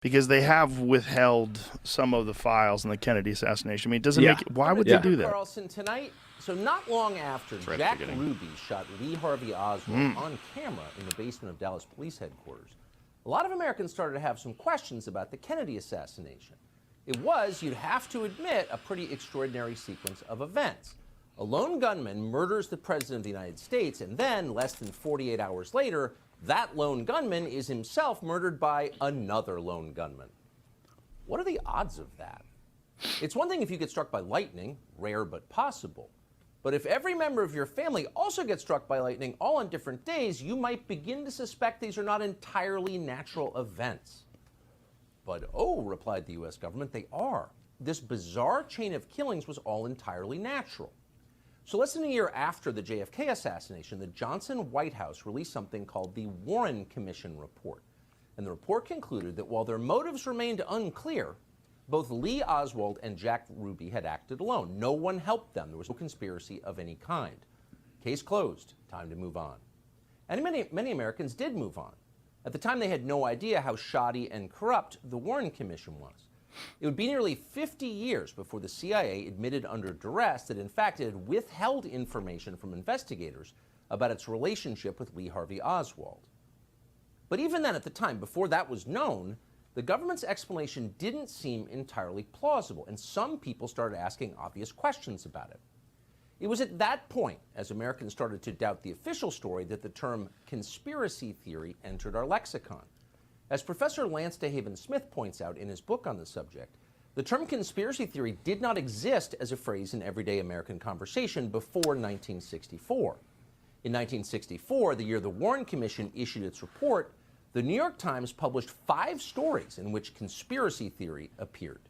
Because they have withheld some of the files in the Kennedy assassination. I mean, why would they do that? Carlson tonight. So not long after Jack Ruby shot Lee Harvey Oswald on camera in the basement of Dallas police headquarters, a lot of Americans started to have some questions about the Kennedy assassination. It was, you'd have to admit, a pretty extraordinary sequence of events. A lone gunman murders the President of the United States, and then, less than 48 hours later, that lone gunman is himself murdered by another lone gunman. What are the odds of that? It's one thing if you get struck by lightning, rare but possible. But if every member of your family also gets struck by lightning all on different days, you might begin to suspect these are not entirely natural events. But oh, replied the U.S. government, they are. This bizarre chain of killings was all entirely natural. So less than a year after the JFK assassination, the Johnson White House released something called the Warren Commission Report. And the report concluded that while their motives remained unclear, both Lee Oswald and Jack Ruby had acted alone. No one helped them. There was no conspiracy of any kind. Case closed. Time to move on. And many Americans did move on. At the time, they had no idea how shoddy and corrupt the Warren Commission was. It would be nearly 50 years before the CIA admitted under duress that, in fact, it had withheld information from investigators about its relationship with Lee Harvey Oswald. But even then, at the time, before that was known, the government's explanation didn't seem entirely plausible, and some people started asking obvious questions about it. It was at that point, as Americans started to doubt the official story, that the term conspiracy theory entered our lexicon. As Professor Lance DeHaven Smith points out in his book on the subject, the term conspiracy theory did not exist as a phrase in everyday American conversation before 1964. In 1964, the year the Warren Commission issued its report, the New York Times published 5 stories in which conspiracy theory appeared.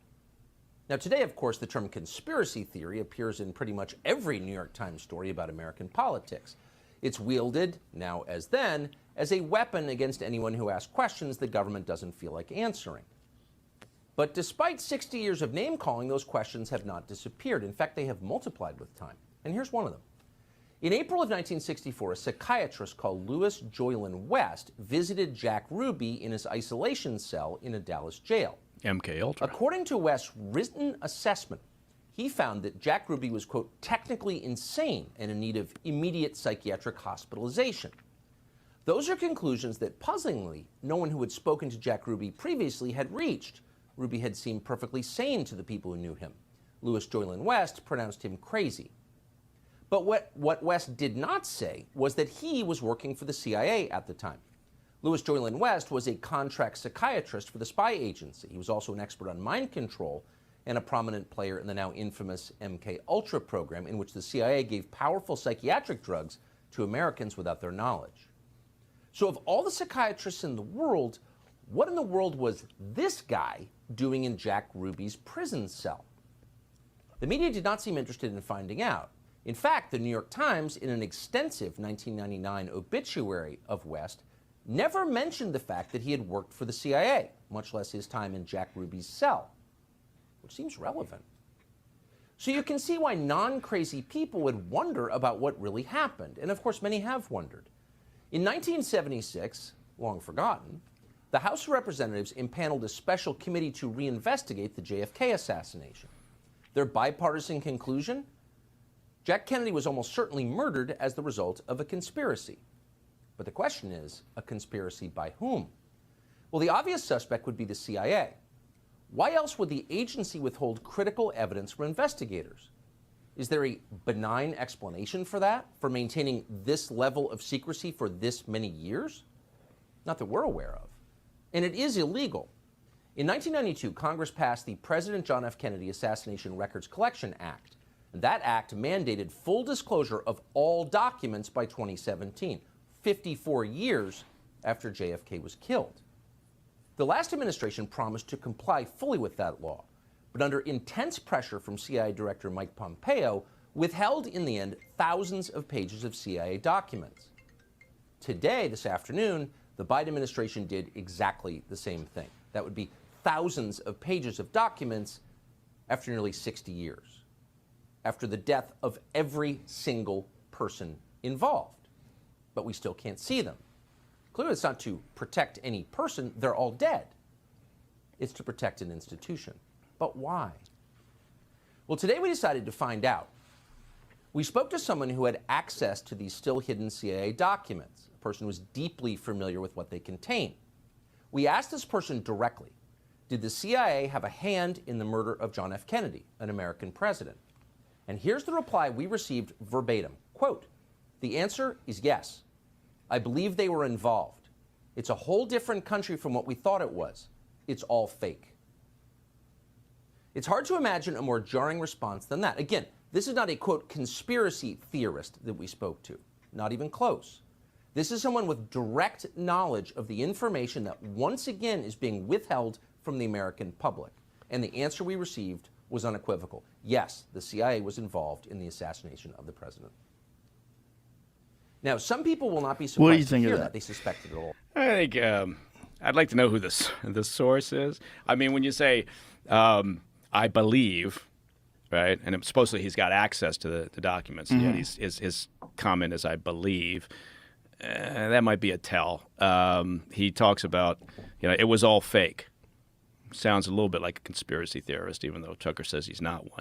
Now today, of course, the term conspiracy theory appears in pretty much every New York Times story about American politics. It's wielded, now as then, as a weapon against anyone who asks questions the government doesn't feel like answering. But despite 60 years of name-calling, those questions have not disappeared. In fact, they have multiplied with time. And here's one of them. In April of 1964, a psychiatrist called Louis Joylan West visited Jack Ruby in his isolation cell in a Dallas jail. MK Ultra. According to West's written assessment, he found that Jack Ruby was, quote, technically insane and in need of immediate psychiatric hospitalization. Those are conclusions that, puzzlingly, no one who had spoken to Jack Ruby previously had reached. Ruby had seemed perfectly sane to the people who knew him. Louis Joylan West pronounced him crazy. But what West did not say was that he was working for the CIA at the time. Louis Joylan West was a contract psychiatrist for the spy agency. He was also an expert on mind control and a prominent player in the now infamous MK Ultra program, in which the CIA gave powerful psychiatric drugs to Americans without their knowledge. So of all the psychiatrists in the world, what in the world was this guy doing in Jack Ruby's prison cell? The media did not seem interested in finding out. In fact, the New York Times, in an extensive 1999 obituary of West, never mentioned the fact that he had worked for the CIA, much less his time in Jack Ruby's cell, which seems relevant. So you can see why non-crazy people would wonder about what really happened, and of course many have wondered. In 1976, long forgotten, the House of Representatives impaneled a special committee to reinvestigate the JFK assassination. Their bipartisan conclusion? Jack Kennedy was almost certainly murdered as the result of a conspiracy. But the question is, a conspiracy by whom? Well, the obvious suspect would be the CIA. Why else would the agency withhold critical evidence from investigators? Is there a benign explanation for that, for maintaining this level of secrecy for this many years? Not that we're aware of. And it is illegal. In 1992, Congress passed the President John F. Kennedy Assassination Records Collection Act. And that act mandated full disclosure of all documents by 2017, 54 years after JFK was killed. The last administration promised to comply fully with that law, but under intense pressure from CIA Director Mike Pompeo, withheld in the end thousands of pages of CIA documents. Today, this afternoon, the Biden administration did exactly the same thing. That would be thousands of pages of documents after nearly 60 years. After the death of every single person involved. But we still can't see them. Clearly, it's not to protect any person. They're all dead. It's to protect an institution. But why? Well, today we decided to find out. We spoke to someone who had access to these still hidden CIA documents, a person who was deeply familiar with what they contain. We asked this person directly, did the CIA have a hand in the murder of John F. Kennedy, an American president? And here's the reply we received verbatim. Quote, the answer is yes. I believe they were involved. It's a whole different country from what we thought it was. It's all fake. It's hard to imagine a more jarring response than that. Again, this is not a, quote, conspiracy theorist that we spoke to. Not even close. This is someone with direct knowledge of the information that once again is being withheld from the American public. And the answer we received was unequivocal. Yes, the CIA was involved in the assassination of the president. Now, some people will not be surprised What do you think to hear of that that? they suspect it at all. I think I'd like to know who the source is. I mean, when you say, I believe, right, and supposedly he's got access to the documents, and yet his comment is, I believe, that might be a tell. He talks about, it was all fake. Sounds a little bit like a conspiracy theorist, even though Tucker says he's not one.